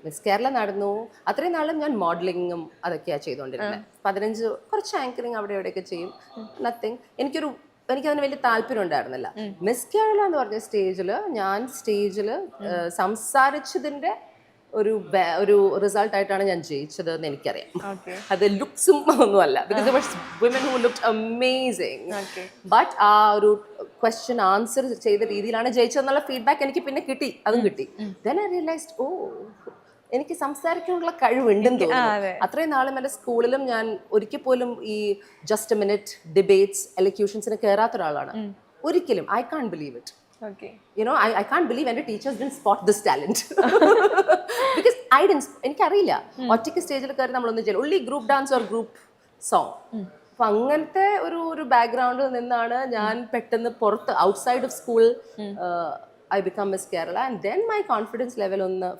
Miss Kerala നടന്നു. അത്രയും നാളും ഞാൻ മോഡലിങ്ങും അതൊക്കെയാണ് ചെയ്തുകൊണ്ടിരുന്നത്. 15 കുറച്ച് ആങ്കറിങ് അവിടെ ഇവിടെയൊക്കെ ചെയ്യും. നത്തിങ്. എനിക്കതിന് വലിയ താല്പര്യം ഉണ്ടായിരുന്നില്ല. മിസ് കേരള എന്ന് പറഞ്ഞ ഞാൻ സ്റ്റേജിൽ സംസാരിച്ചതിന്റെ ഒരു റിസൾട്ട് ആയിട്ടാണ് ഞാൻ ജയിച്ചത് എന്ന് എനിക്കറിയാം. അത് ലുക്സും ഒന്നുമല്ല. Because women who looked amazing. But ആ ഒരു ക്വസ്റ്റ്യൻ ആൻസർ ചെയ്ത രീതിയിലാണ് ജയിച്ചതെന്നുള്ള ഫീഡ്ബാക്ക് എനിക്ക് പിന്നെ കിട്ടി. അതും കിട്ടി. ദെൻ ഐ റിയലൈസ്ഡ് എനിക്ക് സംസാരിക്കാനുള്ള കഴിവുണ്ടെന്ന് തോന്നുന്നു. അത്രയും നാളും എൻ്റെ സ്കൂളിലും ഞാൻ ഒരിക്കൽ പോലും ഈ ജസ്റ്റ് എ മിനിറ്റ് ഡിബേറ്റ്സ് എലക്യൂഷൻസിന് കയറാത്ത ഒരാളാണ്. ഒരിക്കലും I can't believe it. I can't believe എൻ്റെ teachers didn't spot this talent. Because എനിക്കറിയില്ല. ഒറ്റയ്ക്ക് സ്റ്റേജിൽ കയറി നമ്മളൊന്നും ചെയ്യില്ല. only group dance or group song. അപ്പൊ അങ്ങനത്തെ ഒരു ബാക്ക്ഗ്രൗണ്ടിൽ നിന്നാണ് ഞാൻ പെട്ടെന്ന് പുറത്ത് outside of school I become Miss Kerala, and then my confidence level ഒന്ന്